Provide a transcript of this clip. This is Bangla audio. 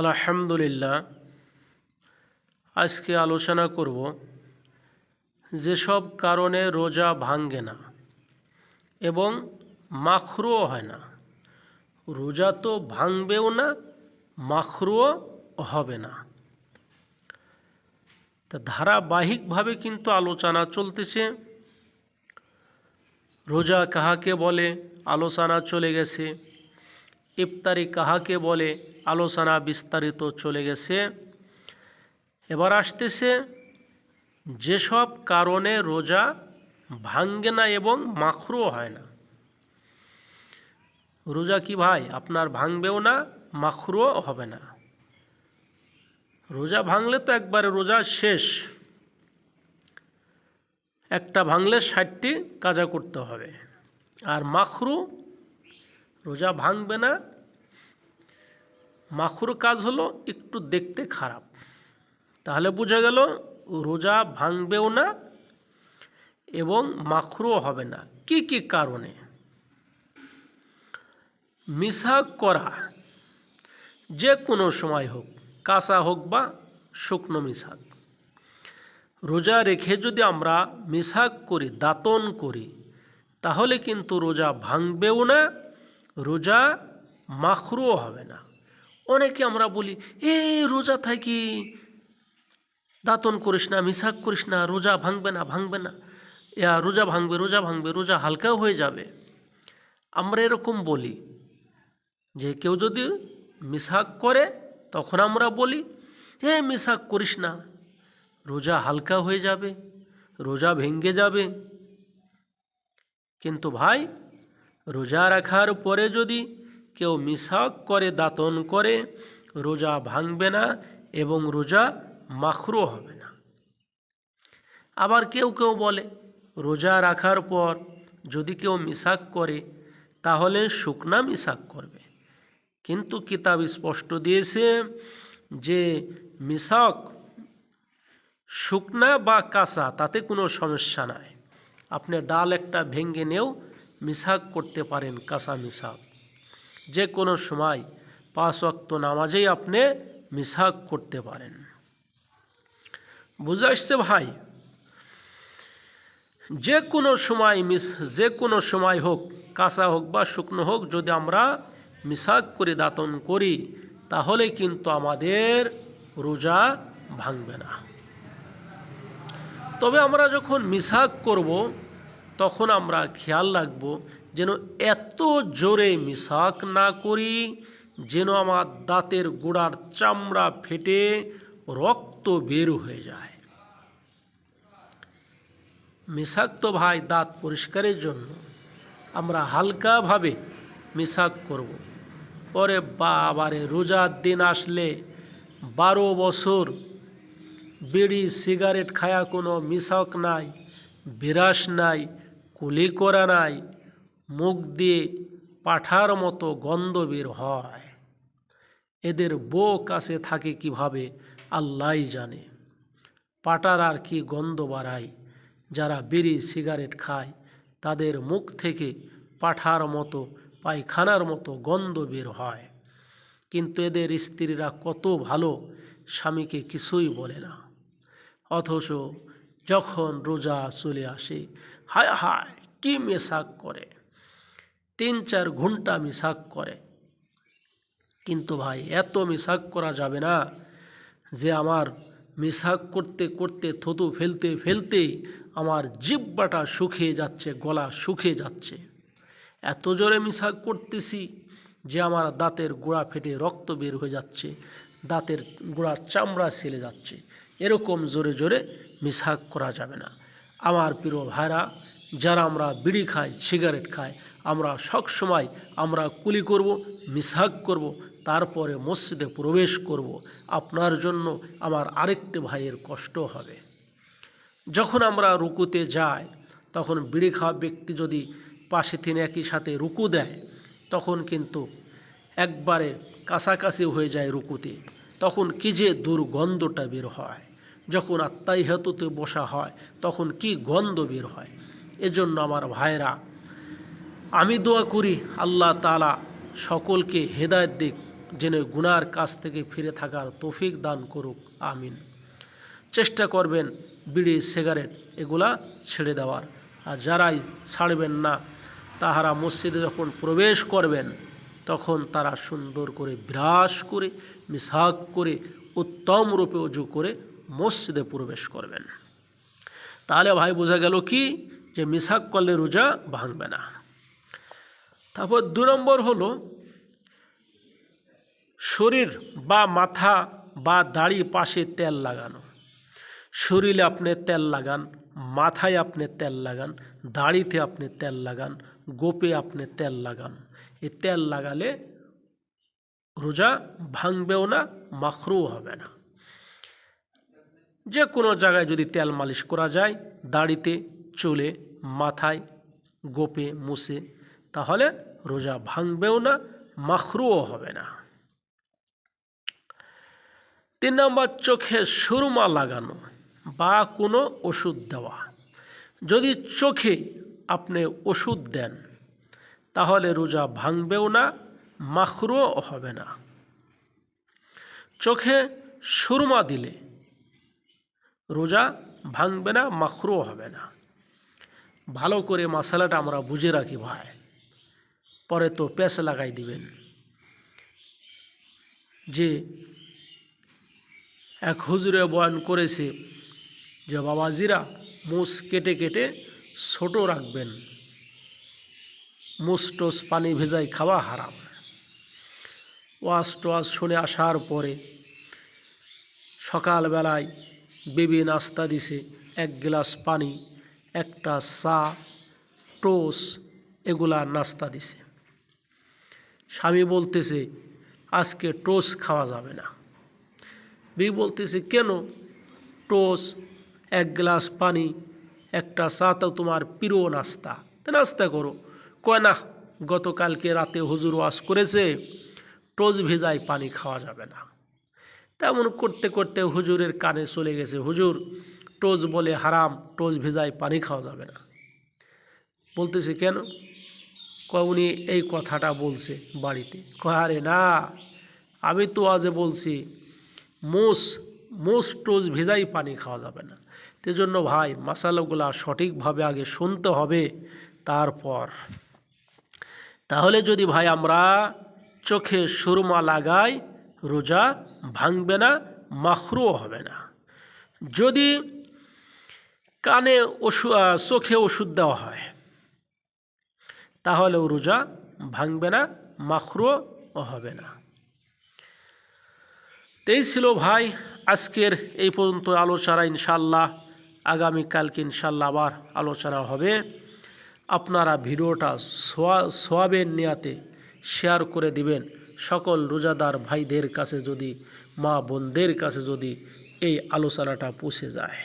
আলহামদুলিল্লাহ। আজকে আলোচনা করব যেসব কারণে রোজা ভাঙ্গে না এবং মাখরুও হয় না। রোজা তো ভাঙবেও না, মাখরুও হবে না। তা ধারাবাহিকভাবে কিন্তু আলোচনা চলতেছে। রোজা কাহাকে বলে আলোচনা চলে গেছে, ইফতারি কাহাকে বলে আলোচনা বিস্তারিত চলে গেছে। এবার আসতেছে যেসব কারণে রোজা ভাঙ্গে না এবং মাখরুও হয় না। রোজা কি ভাই আপনার ভাঙবেও না, মাখরুও হবে না। রোজা ভাঙলে তো একবারে রোজা শেষ, একটা ভাঙলে 60টি কাজা করতে হবে। আর মাখরু রোজা ভাঙবে না, মাখরু কাজ হলো একটু দেখতে খারাপ। তাহলে বোঝা গেল রোজা ভাঙবেও না এবং মাখরুও হবে না। কি কি কারণে? মিসাক করা, যে কোনো সময় হোক, কাঁচা হোক বা শুকনো মিসাক। রোজা রেখে যদি আমরা মিসাক করি, দাঁতন করি, তাহলে কিন্তু রোজা ভাঙবেও না, রোজা মাখরুও হবে না। অনেকে আমরা বলি রোজা থাকি দাঁতন করিস না, মিসাক করিস না, রোজা ভাঙবে না, রোজা ভাঙবে, রোজা হালকাও হয়ে যাবে। আমরা এরকম বলি যে কেউ যদি মিসাক করে তখন আমরা বলি মিসাক করিস না, রোজা হালকা হয়ে যাবে, রোজা ভেঙে যাবে। কিন্তু ভাই, রোজা রাখার পরে যদি কেউ মিসাক করে, দাঁতন করে, রোজা ভাঙবে না এবং রোজা মাখরু হবে না। আবার কেউ কেউ বলে রোজা রাখার পর যদি কেউ মিসাক করে তাহলে শুকনা মিসাক করবে। কিন্তু কিতাব স্পষ্ট দিয়েছে যে মিসাক শুকনা বা কাঁচা তাতে কোনো সমস্যা নাই। আপনি ডাল একটা ভেঙে নিয়েও মিসাক করতে পারেন, কাঁচা মিসাক। যে কোনো সময় 5 ওয়াক্ত নামাজেই আপনি মিসাক করতে পারেন। বুঝে আসছে ভাই? যে কোনো সময় হোক, কাঁচা হোক বা শুকনো হোক, যদি আমরা মিসাক করে দাঁতন করি তাহলে কিন্তু আমাদের রোজা ভাঙবে না। তবে আমরা যখন মিসাক করব তখন আমরা খেয়াল রাখব যেন এত জোরে মিসাক না করি যেন আমার দাঁতের গোড়ার চামড়া ফেটে রক্ত বের হয়ে যায়। মিসাক তো ভাই দাঁত পরিষ্কারের জন্য, আমরা হালকাভাবে মিসাক করব। পরে বাবারে, রোজার দিন আসলে 12 বছর বিড়ি সিগারেট খায়া কোনো মিসাক নাই, বিরাস নাই, কুলি করা নাই, মুখ দিয়ে পাঠার মতো গন্ধ বের হয়। এদের বউ কাছে থাকে কিভাবে আল্লাহই জানে। পাটার আর কি গন্ধ বাড়ায়। যারা বিড়ি সিগারেট খায় তাদের মুখ থেকে পাঠার মতো, পায়খানার মতো গন্ধ বের হয়। কিন্তু এদের স্ত্রীরা কত ভালো, স্বামীকে কিছুই বলে না। অথচ যখন রোজা চলে আসে, হায় হায় কি মিসাক করে, 3-4 ঘন্টা মিসাক করে। কিন্তু ভাই এত মিসাক করা যাবে না যে আমার মিসাক করতে করতে, থুতু ফেলতে ফেলতে আমার জিহ্বাটা শুকিয়ে যাচ্ছে, গলা শুকিয়ে যাচ্ছে। এত জোরে মিসাক করতেছি যে আমার দাঁতের গোড়া ফেটে রক্ত বের হয়ে যাচ্ছে, দাঁতের গোড়ার চামড়া ছিলে যাচ্ছে। এরকম জোরে জোরে মিসাক করা যাবে না। আমার প্রিয় ভাইরা, যারা আমরা বিড়ি খাই, সিগারেট খাই, আমরা সবসময় আমরা কুলি করব, মিসাক করব, তারপরে মসজিদে প্রবেশ করব। আপনার জন্য আমার আরেকটি ভাইয়ের কষ্ট হবে। যখন আমরা রুকুতে যাই তখন বিড়ি খাওয়া ব্যক্তি যদি পাশে থেকে একই সাথে রুকু দেয় তখন কিন্তু একবারে কাছাকাছি হয়ে যায় রুকুতে, তখন কি যে দুর্গন্ধটা বের হয়। যখন আত্মাহিয়াতুতে বসা হয় তখন কি গন্ধ বের হয়। এজন্য আমার ভাইরা, আমি দোয়া করি আল্লাহ তাআলা সকলকে হেদায়েত দিক, যেন গুনার কাছ থেকে ফিরে থাকার তৌফিক দান করুক, আমিন। চেষ্টা করবেন বিড়ি সিগারেট এগুলা ছেড়ে দেওয়ার। আর যারাই ছাড়বেন না তাহারা মসজিদে যখন প্রবেশ করবেন তখন তারা সুন্দর করে বিরাস করে মিসওয়াক করে উত্তম রূপে ওযু করে মসজিদে প্রবেশ করবেন। তাহলে ভাই বোঝা গেল কি যে মিসওয়াক করলে রোজা ভাঙবে না। তারপর 2 নম্বর হলো শরীর বা মাথা বা দাড়ি পাশে তেল লাগানো। শরীরে আপনি তেল লাগান, মাথায় আপনি তেল লাগান, দাড়িতে আপনি তেল লাগান, গোপে আপনি তেল লাগান। এই তেল লাগালে রোজা ভাঙবেও না, মাকরুহ হবে না। যে কোনো জায়গায় যদি তেল মালিশ করা যায়, দাড়িতে, চুলে, মাথায়, গোপে, মুছে, তাহলে রোজা ভাঙবেও না, মাকরুহ হবে না। 3 নম্বর চোখে সুরমা লাগানো বা কোনো ওষুধ দেওয়া। যদি চোখে আপনি ওষুধ দেন তাহলে রোজা ভাঙবেও না, মাকরুহ হবে না। চোখে সুরমা দিলে রোজা ভাঙবে না, মাকরুহ হবে না। ভালো করে মশলাটা আমরা বুঝে রাখি ভাই, পরে তো পেশ লাগাই দিবেন। যে এক হুজুরে বয়ান করেছে যে বাবাজিরা মুছ কেটে কেটে ছোট রাখবেন, মুছ টোস পানি ভেজাই খাওয়া হারাম। ওয়াজ টোয়াজ শুনে আসার পরে সকালবেলায় বেবি নাস্তা দিছে, 1 গ্লাস পানি, একটা চা, টোস, এগুলা নাস্তা দিছে। স্বামী বলতেছে আজকে টোস খাওয়া যাবে না। বিবি বলতেছে কেন? টোস, 1 গ্লাস পানি, একটা চা তো তোমার প্রিয় নাস্তা, তো নাস্তা করো। কয় না, গতকালকে রাতে হুজুর ওয়াজ করেছে টোস ভেজাই পানি খাওয়া যাবে না। তেমন করতে করতে হুজুরের কানে চলে গেছে, হুজুর টোস বলে হারাম, টোস ভেজাই পানি খাওয়া যাবে না। বলতেছে কেন? কয় উনি এই কথাটা বলছে বাড়িতে। কয় আরে না, আমি তো আজে বলছি মোষ টোস ভেজাই পানি খাওয়া যাবে না। সেজন্য ভাই মশালাগুলা সঠিকভাবে আগে শুনতে হবে তারপর। তাহলে যদি ভাই আমরা চোখে সুরমা লাগাই রোজা ভাঙবে না, মাকরুহ হবে না। যদি কানে চোখে ওষুধ দেওয়া হয় তাহলেও রোজা ভাঙবে না, মাকরুহ হবে না। এই ছিল ভাই আজকের এই পর্যন্ত আলোচনা। ইনশাল্লাহ আগামীকালকে ইনশাল্লাহ আবার আলোচনা হবে। আপনারা ভিডিওটা সওয়াবের নিয়াতে শেয়ার করে দিবেন। সকল রোজাদার ভাইদের কাছে যদি, মা বোনদের কাছে যদি এই আলোচনাটা পৌঁছে যায়।